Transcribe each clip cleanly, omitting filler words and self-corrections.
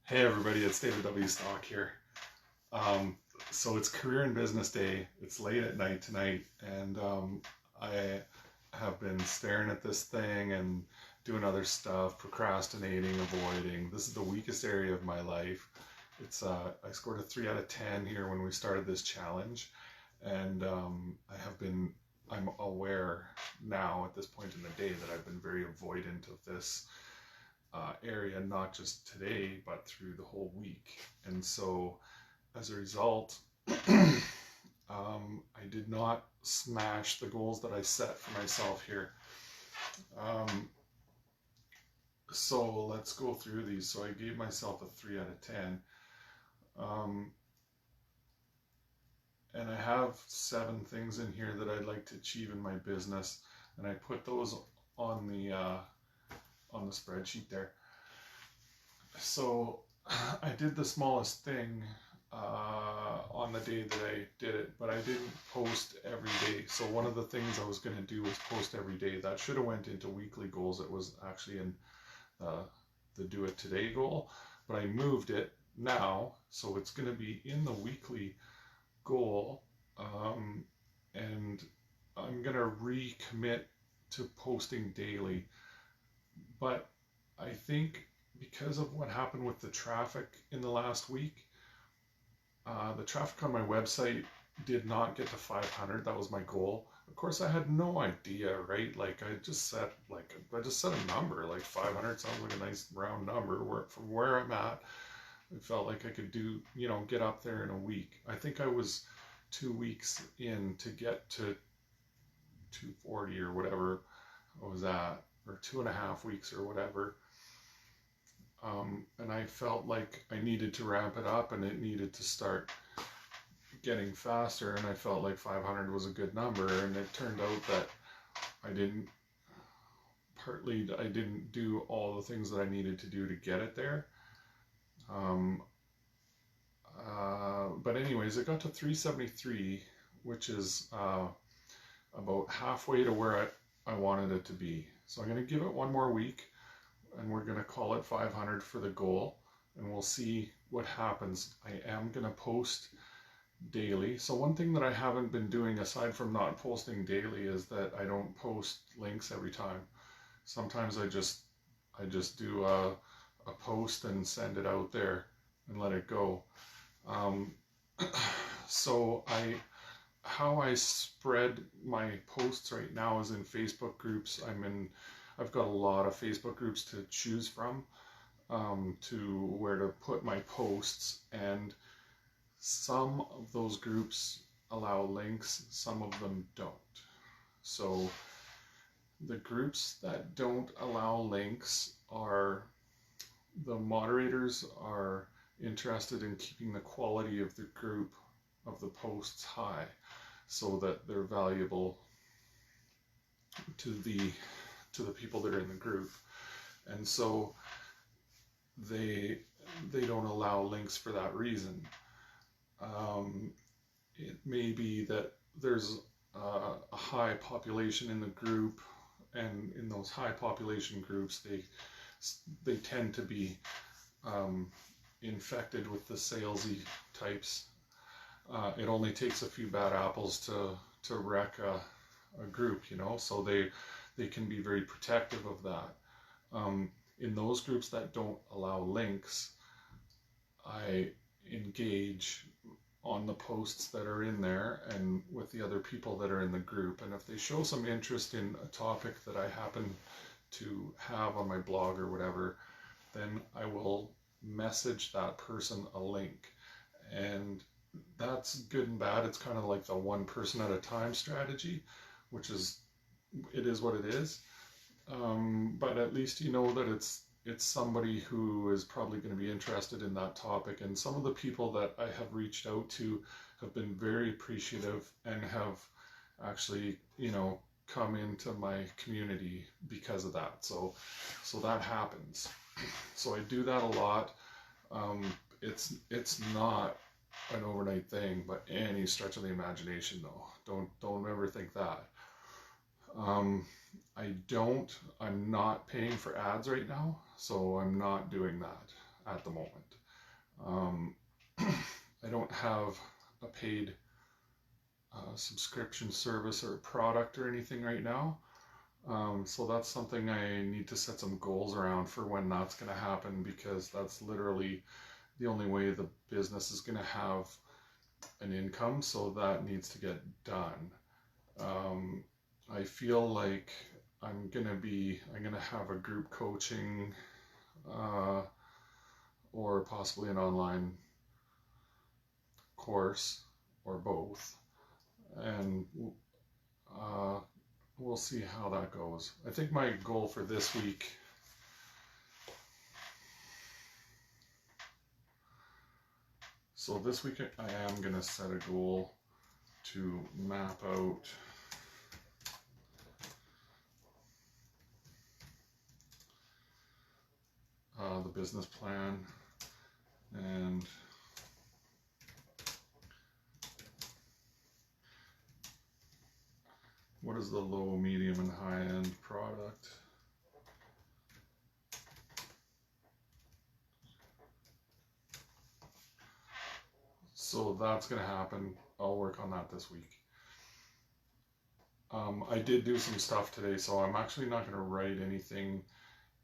Hey everybody, it's David W. Stock here. Um, so it's Career and Business Day. It's late at night tonight, and I have been staring at this thing and doing other stuff, procrastinating, avoiding. This is the weakest area of my life. I scored a 3 out of 10 here when we started this challenge, and I'm aware now at this point in the day that I've been very avoidant of this area, not just today, but through the whole week. And so as a result, I did not smash the goals that I set for myself here. Um, so let's go through these. So I gave myself a 3 out of 10. Um, and I have 7 things in here that I'd like to achieve in my business. And I put those on the spreadsheet there. So I did the smallest thing on the day that I did it, but I didn't post every day. So one of the things I was going to do was post every day. That should have went into weekly goals. It was actually in the do it today goal, but I moved it now, so it's going to be in the weekly goal, and I'm going to recommit to posting daily. But I think because of what happened with the traffic in the last week, the traffic on my website did not get to 500. That was my goal. Of course, I had no idea, right? I just set a number. Like 500 sounds like a nice round number. From where I'm at, it felt like I could get up there in a week. I think I was 2 weeks in to get to 240 or whatever I was at, or 2.5 weeks or whatever. And I felt like I needed to ramp it up and it needed to start getting faster, and I felt like 500 was a good number, and it turned out that I didn't do all the things that I needed to do to get it there. But anyways, it got to 373, which is about halfway to where I wanted it to be. So I'm going to give it one more week, and we're going to call it 500 for the goal, and we'll see what happens. I am going to post daily. So one thing that I haven't been doing, aside from not posting daily, is that I don't post links every time. Sometimes I just do a post and send it out there and let it go. So how I spread my posts right now is in Facebook groups. I've got a lot of Facebook groups to choose from, to where to put my posts, and some of those groups allow links, some of them don't. So the groups that don't allow links the moderators are interested in keeping the quality of the group, of the posts, high, so that they're valuable to the people that are in the group. And so they don't allow links for that reason. It may be that there's a high population in the group, and in those high population groups, they tend to be infected with the salesy types. It only takes a few bad apples to wreck a group, so they can be very protective of that. In those groups that don't allow links, I engage on the posts that are in there and with the other people that are in the group. And if they show some interest in a topic that I happen to have on my blog or whatever, then I will message that person a link. And that's good and bad. It's kind of like the one person at a time strategy, which is, it is what it is. But at least you know that it's somebody who is probably going to be interested in that topic. And some of the people that I have reached out to have been very appreciative and have actually, come into my community because of that. So that happens. So I do that a lot. It's not an overnight thing, but any stretch of the imagination, though. Don't ever think that. I'm not paying for ads right now, so I'm not doing that. at the moment. I don't have a paid subscription service or product or anything right now. So that's something I need to set some goals around for when that's going to happen, because that's literally the only way the business is going to have an income. So that needs to get done. I feel like I'm going to have a group coaching or possibly an online course or both. And we'll see how that goes. I think my goal for this week I am going to set a goal to map out the business plan and what is the low, medium, and high end product. So that's going to happen. I'll work on that this week. I did do some stuff today, so I'm actually not going to write anything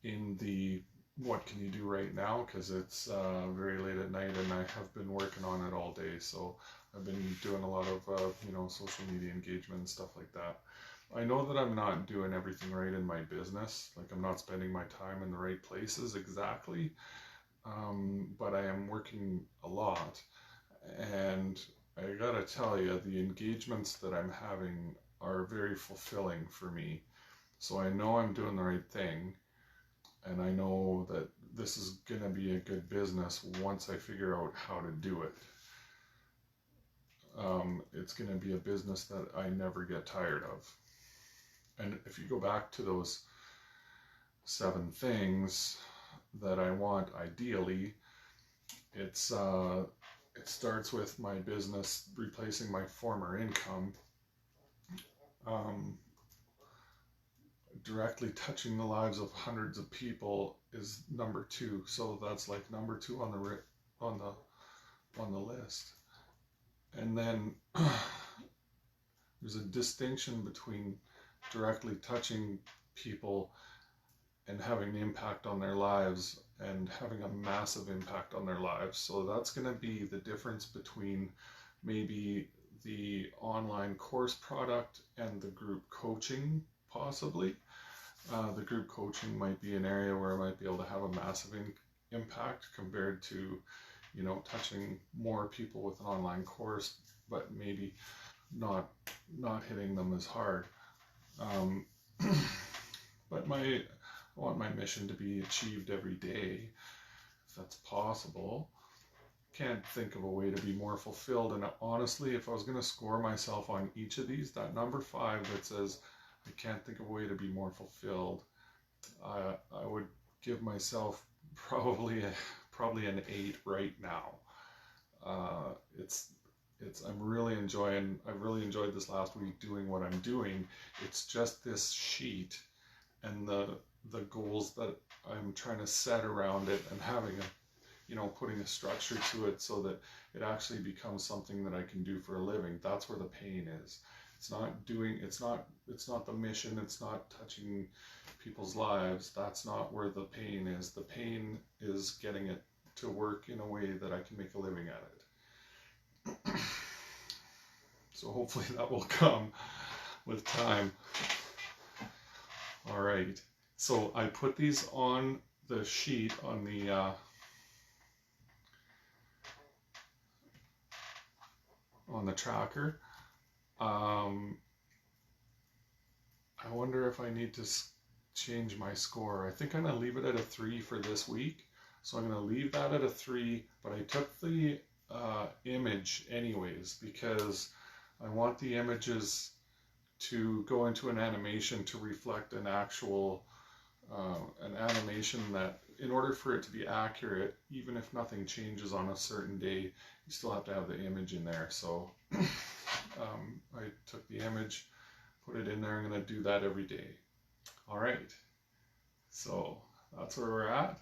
in the what can you do right now, because it's very late at night and I have been working on it all day. So I've been doing a lot of social media engagement and stuff like that. I know that I'm not doing everything right in my business. Like, I'm not spending my time in the right places exactly, but I am working a lot. And I gotta tell you, the engagements that I'm having are very fulfilling for me. So I know I'm doing the right thing, and I know that this is gonna be a good business once I figure out how to do it. It's gonna be a business that I never get tired of. And if you go back to those 7 things that I want ideally, it starts with my business replacing my former income, directly touching the lives of hundreds of people is number 2. So that's like number 2 on the list. And then there's a distinction between directly touching people and having an impact on their lives and having a massive impact on their lives. So that's going to be the difference between maybe the online course product and the group coaching, possibly. The group coaching might be an area where I might be able to have a massive impact compared to, touching more people with an online course, but maybe not hitting them as hard. But I want my mission to be achieved every day, if that's possible. Can't think of a way to be more fulfilled. And honestly, if I was going to score myself on each of these, that number 5 that says I can't think of a way to be more fulfilled, I would give myself probably an 8 right now. I've really enjoyed this last week doing what I'm doing. It's just this sheet and the goals that I'm trying to set around it, and having putting a structure to it so that it actually becomes something that I can do for a living. That's where the pain is. It's not the mission. It's not touching people's lives. That's not where the pain is. The pain is getting it to work in a way that I can make a living at it. So hopefully that will come with time. All right. So I put these on the sheet on the tracker. I wonder if I need to change my score. I think I'm going to leave it at a 3 for this week. So I'm going to leave that at a 3, but I took the image anyways, because I want the images to go into an animation to reflect an actual an animation that, in order for it to be accurate, even if nothing changes on a certain day, you still have to have the image in there. So I took the image, put it in there. I'm going to do that every day. All right. So that's where we're at.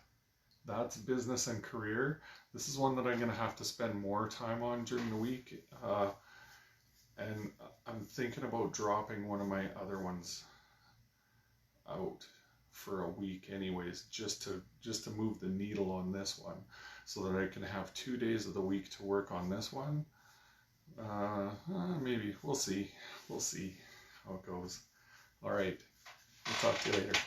that's business and career. This is one that I'm going to have to spend more time on during the week. And I'm thinking about dropping one of my other ones out for a week anyways, just to move the needle on this one, so that I can have 2 days of the week to work on this one. Maybe we'll see how it goes. All right, we'll talk to you later.